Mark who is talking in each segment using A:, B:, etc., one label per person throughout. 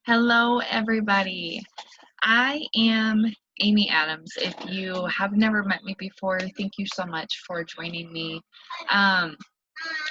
A: Hello, everybody. I am Amy Adams. If you have never met me before, thank you so much for joining me. Um,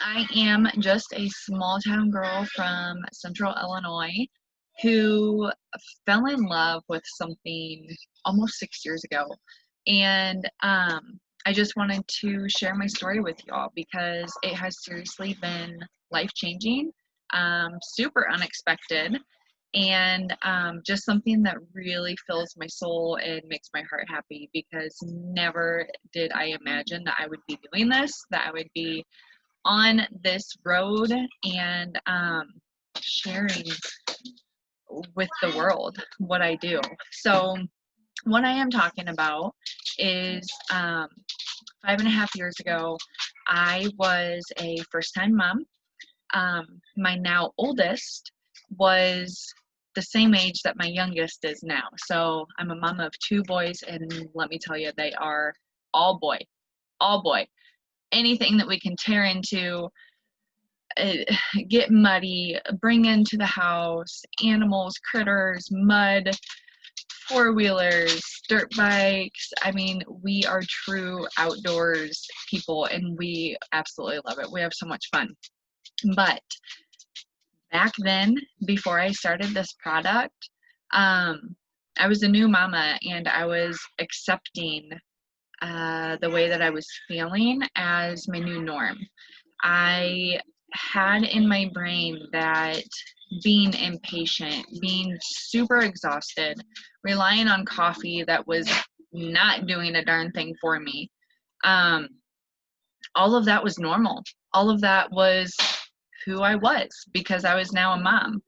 A: I am just a small town girl from central Illinois who fell in love with something almost 6 years ago. And I just wanted to share my story with y'all because it has seriously been life changing, super unexpected, and just something that really fills my soul and makes my heart happy because never did I imagine that I would be doing this, that I would be on this road and sharing with the world what I do. So, what I am talking about is 5.5 years ago, I was a first time mom. My now oldest was the same age that my youngest is now. So I'm a mom of two boys, and let me tell you, they are all boy, all boy. Anything that we can tear into, uh, get muddy, bring into the house, animals, critters, mud, four wheelers, dirt bikes. I mean, we are true outdoors people, and we absolutely love it. We have so much fun. But back then, before I started this product, I was a new mama and I was accepting the way that I was feeling as my new norm. I had in my brain that being impatient, being super exhausted, relying on coffee that was not doing a darn thing for me, um, all of that was normal. All of that was who I was because I was now a mom.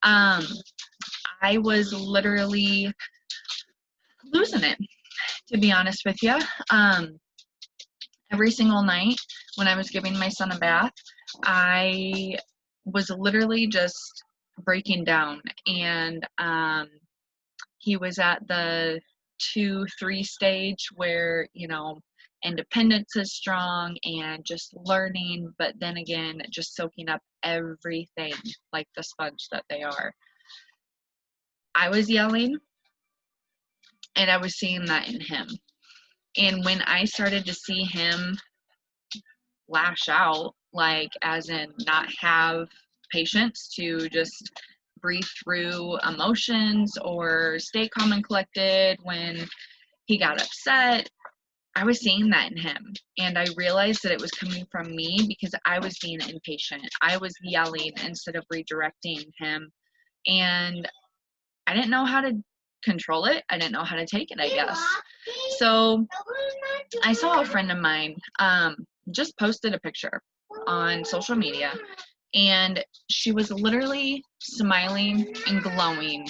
A: Um, I was literally losing it, to be honest with you. Every single night when I was giving my son a bath, I was literally just breaking down. And he was at the 2, 3 stage where, independence is strong and just learning, but then again, just soaking up everything like the sponge that they are. I was yelling, and I was seeing that in him. And when I started to see him lash out, like as in not have patience to just breathe through emotions or stay calm and collected when he got upset, I was seeing that in him. And I realized that it was coming from me because I was being impatient. I was yelling instead of redirecting him. And I didn't know how to control it. I didn't know how to take it, I guess. So I saw a friend of mine just posted a picture on social media, and she was literally smiling and glowing.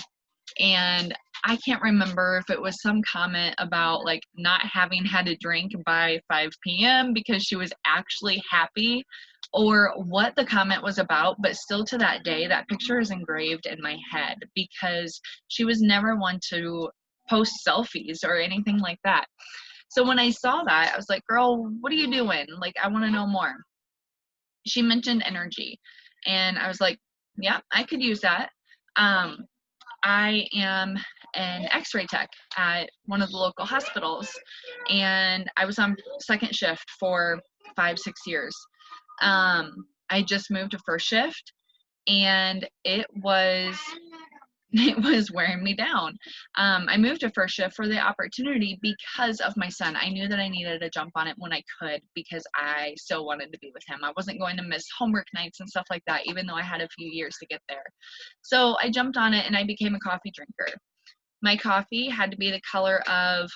A: And I can't remember if it was some comment about like not having had a drink by 5 p.m. because she was actually happy, or what the comment was about, but still to that day, that picture is engraved in my head because she was never one to post selfies or anything like that. So when I saw that, I was like, girl, what are you doing? Like, I want to know more. She mentioned energy, and I was like, yeah, I could use that. Um, I am an x-ray tech at one of the local hospitals, and I was on second shift for 5, 6 years. I just moved to first shift, and it was wearing me down. I moved to first shift for the opportunity because of my son. I knew that I needed to jump on it when I could because I still wanted to be with him. I wasn't going to miss homework nights and stuff like that, even though I had a few years to get there. So I jumped on it and I became a coffee drinker. My coffee had to be the color of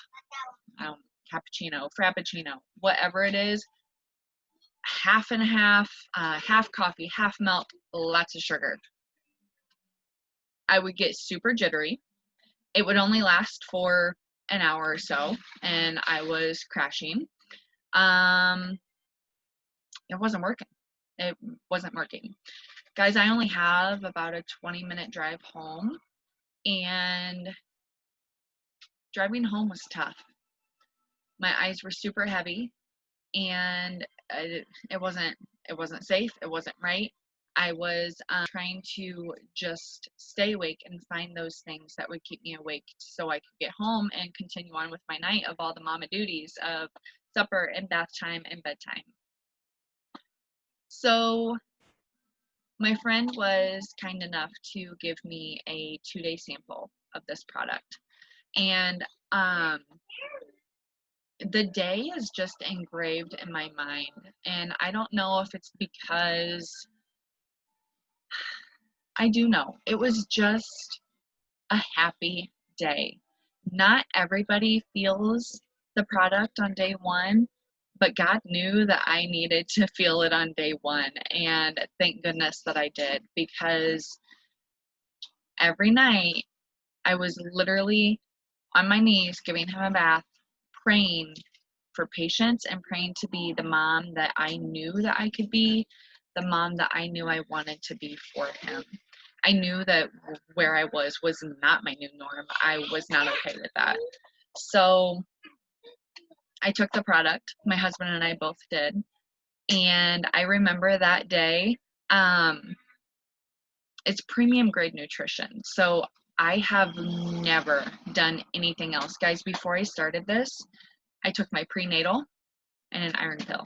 A: cappuccino, frappuccino, whatever it is, half and half, half coffee, half milk, lots of sugar. I would get super jittery. It would only last for an hour or so, and I was crashing. Um, it wasn't working. It wasn't working. Guys, I only have about a 20-minute drive home, and driving home was tough. My eyes were super heavy, and it wasn't safe. It wasn't right. I was trying to just stay awake and find those things that would keep me awake so I could get home and continue on with my night of all the mama duties of supper and bath time and bedtime. So my friend was kind enough to give me a 2-day sample of this product. And the day is just engraved in my mind. And I don't know if it's because I do know it was just a happy day. Not everybody feels the product on day one, but God knew that I needed to feel it on day one. And thank goodness that I did, because every night I was literally on my knees giving him a bath, praying for patience and praying to be the mom that I knew that I could be, the mom that I knew I wanted to be for him. I knew that where I was not my new norm. I was not okay with that. So I took the product. My husband and I both did. And I remember that day, it's premium grade nutrition. So I have never done anything else. Guys, before I started this, I took my prenatal and an iron pill.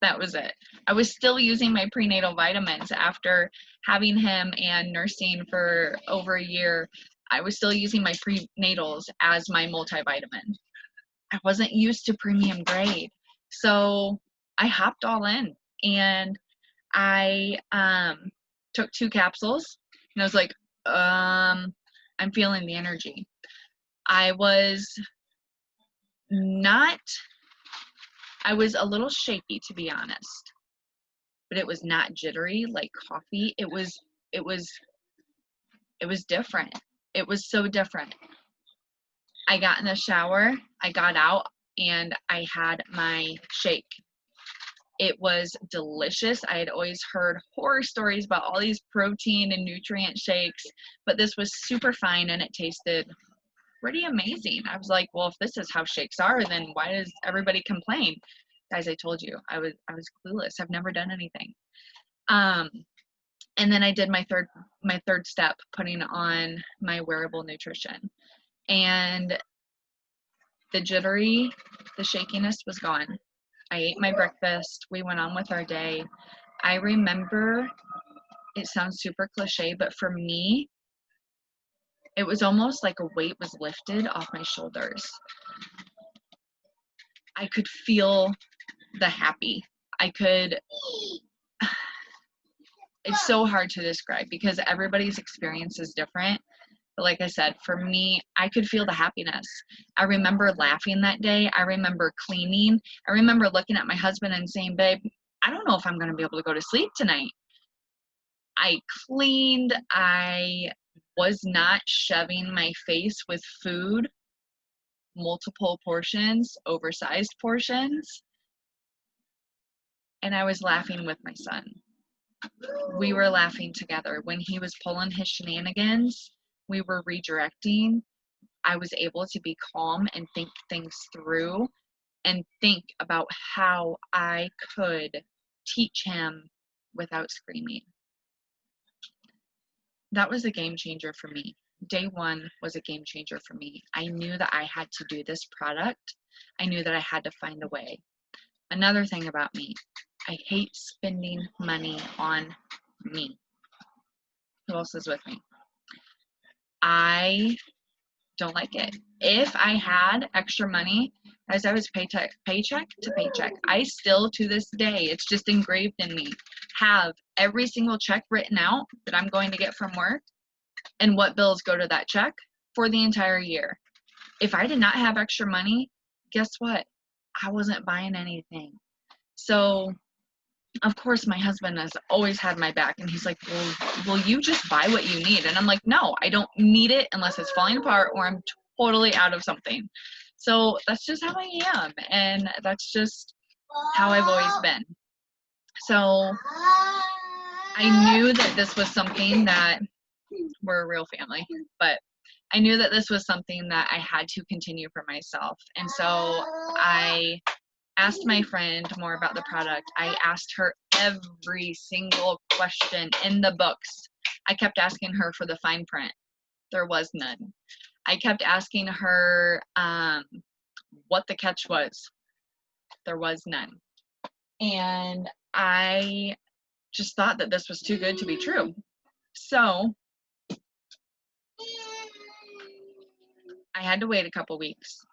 A: That was it. I was still using my prenatal vitamins after having him and nursing for over a year. I was still using my prenatals as my multivitamin. I wasn't used to premium grade. So I hopped all in, and I took 2 capsules, and I was like, I'm feeling the energy. I was a little shaky, to be honest, but it was not jittery like coffee. It was different. It was so different. I got in the shower, I got out, and I had my shake. It was delicious. I had always heard horror stories about all these protein and nutrient shakes, but this was super fine and it tasted pretty amazing. I was like, well, if this is how shakes are, then why does everybody complain? Guys, I told you, I was clueless. I've never done anything. And then I did my third step, putting on my wearable nutrition. And the jittery, the shakiness was gone. I ate my breakfast. We went on with our day. I remember, it sounds super cliche, but for me, it was almost like a weight was lifted off my shoulders. I could feel the happy. It's so hard to describe because everybody's experience is different. But like I said, for me, I could feel the happiness. I remember laughing that day. I remember cleaning. I remember looking at my husband and saying, babe, I don't know if I'm going to be able to go to sleep tonight. I cleaned. I was not shoving my face with food, multiple portions, oversized portions. And I was laughing with my son. We were laughing together. When he was pulling his shenanigans, we were redirecting. I was able to be calm and think things through and think about how I could teach him without screaming. That was a game changer for me. Day one was a game changer for me. I knew that I had to do this product. I knew that I had to find a way. Another thing about me, I hate spending money on me. Who else is with me? I don't like it. If I had extra money, as I was paycheck to paycheck, I still, to this day, it's just engraved in me, have every single check written out that I'm going to get from work and what bills go to that check for the entire year. If I did not have extra money, guess what? I wasn't buying anything. So, of course, my husband has always had my back, and he's like, well, will you just buy what you need? And I'm like, no, I don't need it unless it's falling apart or I'm totally out of something. So that's just how I am, and that's just how I've always been. So I knew that this was something that, we're a real family, but I knew that this was something that I had to continue for myself. And so I asked my friend more about the product. I asked her every single question in the books. I kept asking her for the fine print. There was none. I kept asking her what the catch was. There was none. And I just thought that this was too good to be true. So I had to wait a couple weeks.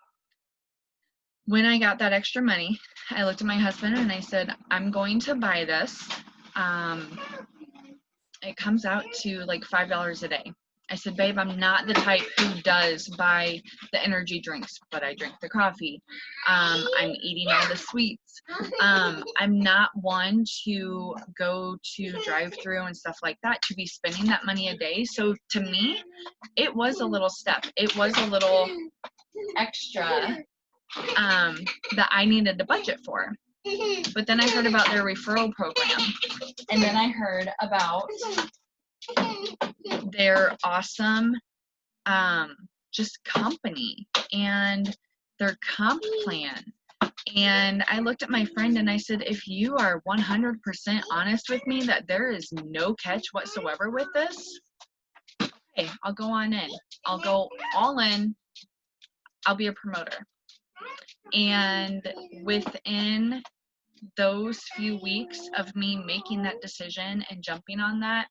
A: When I got that extra money, I looked at my husband and I said, I'm going to buy this. It comes out to like $5 a day. I said, babe, I'm not the type who does buy the energy drinks, but I drink the coffee. I'm eating all the sweets. I'm not one to go to drive through and stuff like that to be spending that money a day. So to me, it was a little step. It was a little extra that I needed to budget for. But then I heard about their referral program. And then I heard about their awesome just company and their comp plan. And I looked at my friend and I said, if you are 100% honest with me that there is no catch whatsoever with this, okay, I'll go on in. I'll go all in. I'll be a promoter. And within those few weeks of me making that decision and jumping on that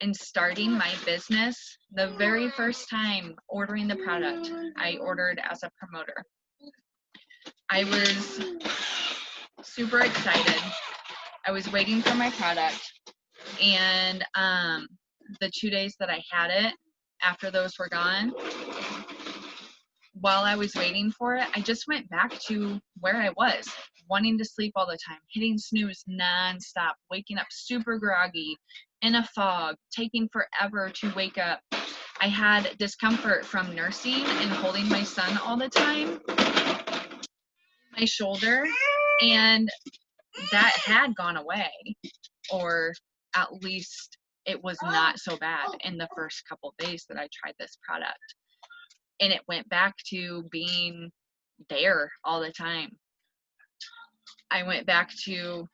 A: and starting my business, the very first time ordering the product, I ordered as a promoter. I was super excited. I was waiting for my product, and the 2 days that I had it, after those were gone, while I was waiting for it, I just went back to where I was, wanting to sleep all the time, hitting snooze nonstop, waking up super groggy, in a fog, taking forever to wake up. I had discomfort from nursing and holding my son all the time, my shoulder, and that had gone away, or at least it was not so bad in the first couple days that I tried this product. And it went back to being there all the time. I went back to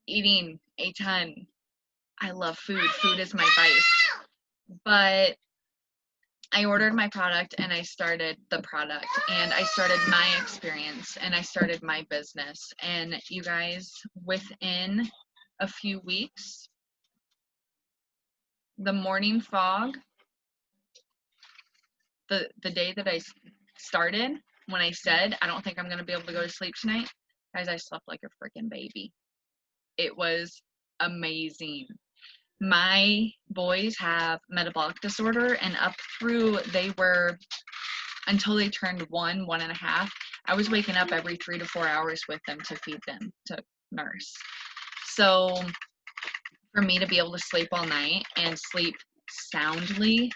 A: eating a ton. I love food. Food is my vice. But I ordered my product and I started the product and I started my experience and I started my business. And you guys, within a few weeks, the morning fog, the day that I started, when I said, I don't think I'm going to be able to go to sleep tonight, guys, I slept like a freaking baby. It was amazing. My boys have metabolic disorder, and up through until they turned 1.5, I was waking up every 3 to 4 hours with them to feed them, to nurse. So for me to be able to sleep all night and sleep soundly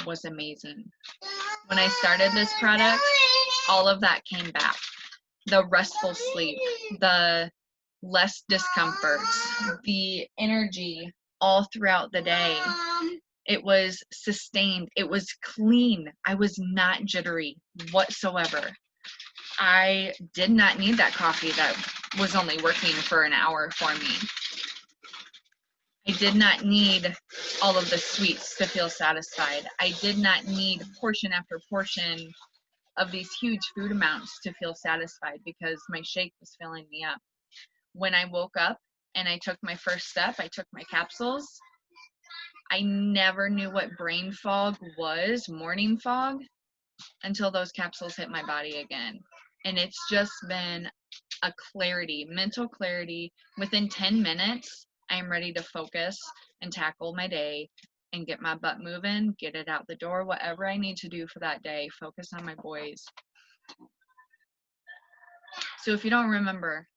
A: was amazing. When I started this product, all of that came back. The restful sleep, the less discomfort, the energy all throughout the day. It was sustained. It was clean. I was not jittery whatsoever. I did not need that coffee that was only working for an hour for me. I did not need all of the sweets to feel satisfied. I did not need portion after portion of these huge food amounts to feel satisfied because my shake was filling me up. When I woke up and I took my first step, I took my capsules. I never knew what brain fog was, morning fog, until those capsules hit my body again. And it's just been a clarity, mental clarity. Within 10 minutes, I'm ready to focus and tackle my day and get my butt moving, get it out the door, whatever I need to do for that day, focus on my boys. So if you don't remember,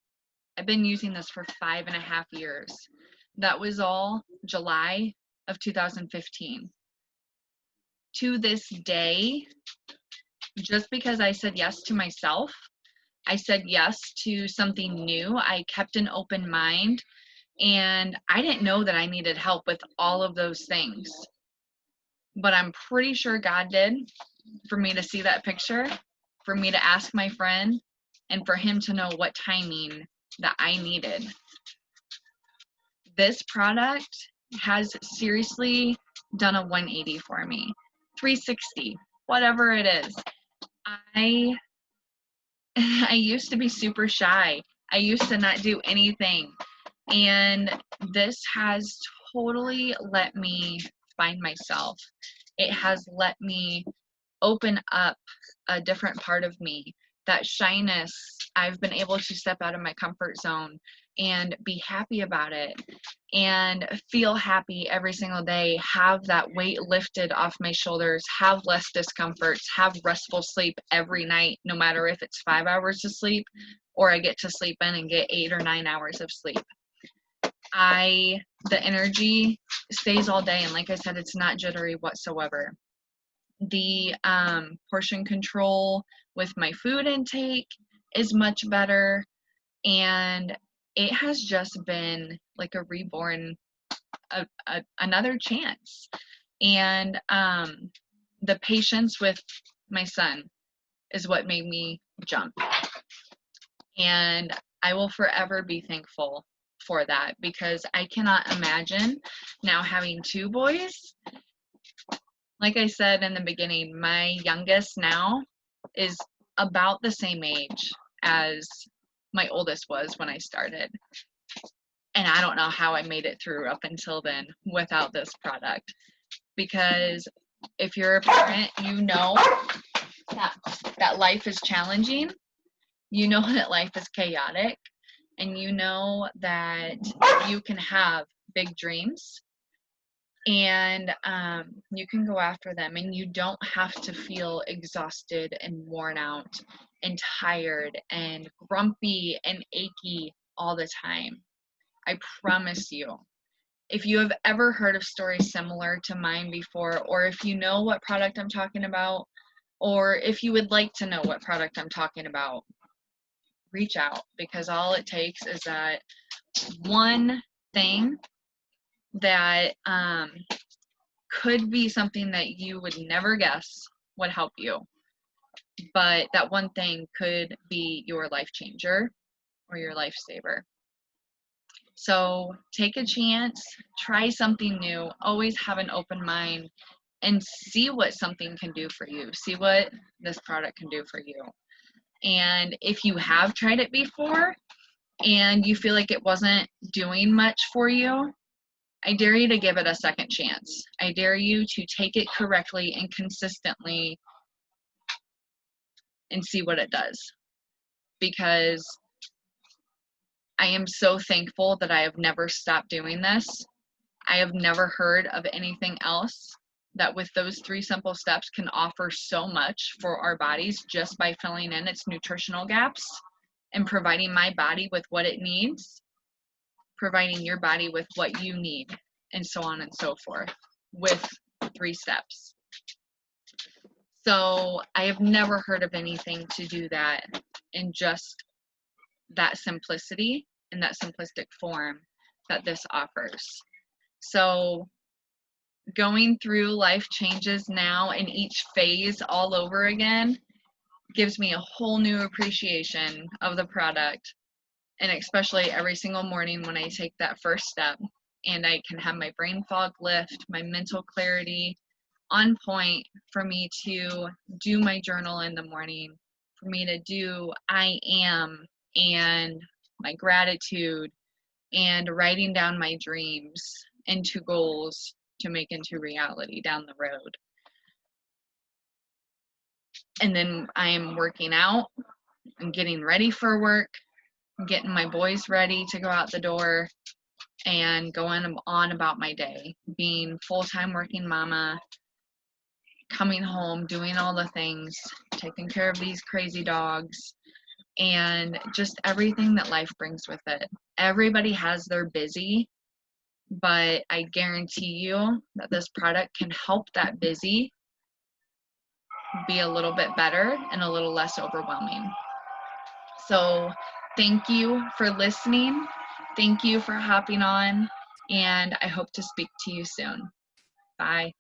A: I've been using this for 5.5 years. That was all July of 2015. To this day, just because I said yes to myself, I said yes to something new, I kept an open mind, and I didn't know that I needed help with all of those things. But I'm pretty sure God did, for me to see that picture, for me to ask my friend, and for him to know what timing that I needed. This product has seriously done a 180 for me, 360, whatever it is. I used to be super shy. I used to not do anything. And this has totally let me find myself. It has let me open up a different part of me. That shyness, I've been able to step out of my comfort zone and be happy about it and feel happy every single day, have that weight lifted off my shoulders, have less discomforts, have restful sleep every night, no matter if it's 5 hours of sleep or I get to sleep in and get 8 or 9 hours of sleep. The energy stays all day, and like I said, it's not jittery whatsoever. The portion control with my food intake is much better, and it has just been like a reborn, another chance. And the patience with my son is what made me jump, and I will forever be thankful for that, because I cannot imagine now having 2 boys. Like I said in the beginning, my youngest now is about the same age as my oldest was when I started. And I don't know how I made it through up until then without this product. Because if you're a parent, you know that life is challenging. You know that life is chaotic. And you know that you can have big dreams, and you can go after them, and you don't have to feel exhausted and worn out and tired and grumpy and achy all the time. I promise you. If you have ever heard of stories similar to mine before, or if you know what product I'm talking about, or if you would like to know what product I'm talking about, reach out, because all it takes is that one thing that could be something that you would never guess would help you, but that one thing could be your life changer or your lifesaver. So take a chance, try something new, always have an open mind, and see what something can do for you. See what this product can do for you. And if you have tried it before and you feel like it wasn't doing much for you, I dare you to give it a second chance. I dare you to take it correctly and consistently and see what it does. Because I am so thankful that I have never stopped doing this. I have never heard of anything else that with those 3 simple steps can offer so much for our bodies just by filling in its nutritional gaps and providing my body with what it needs, providing your body with what you need, and so on and so forth with 3 steps. So I have never heard of anything to do that in just that simplicity, in that simplistic form that this offers. So going through life changes now in each phase all over again gives me a whole new appreciation of the product, and especially every single morning when I take that first step and I can have my brain fog lift, my mental clarity on point for me to do my journal in the morning, for me to do I am and my gratitude and writing down my dreams into goals to make into reality down the road. And then I am working out and getting ready for work, getting my boys ready to go out the door, and going on about my day, being full-time working mama, coming home, doing all the things, taking care of these crazy dogs, and just everything that life brings with it. Everybody has their busy, but I guarantee you that this product can help that busy be a little bit better and a little less overwhelming. So thank you for listening. Thank you for hopping on, and I hope to speak to you soon. Bye.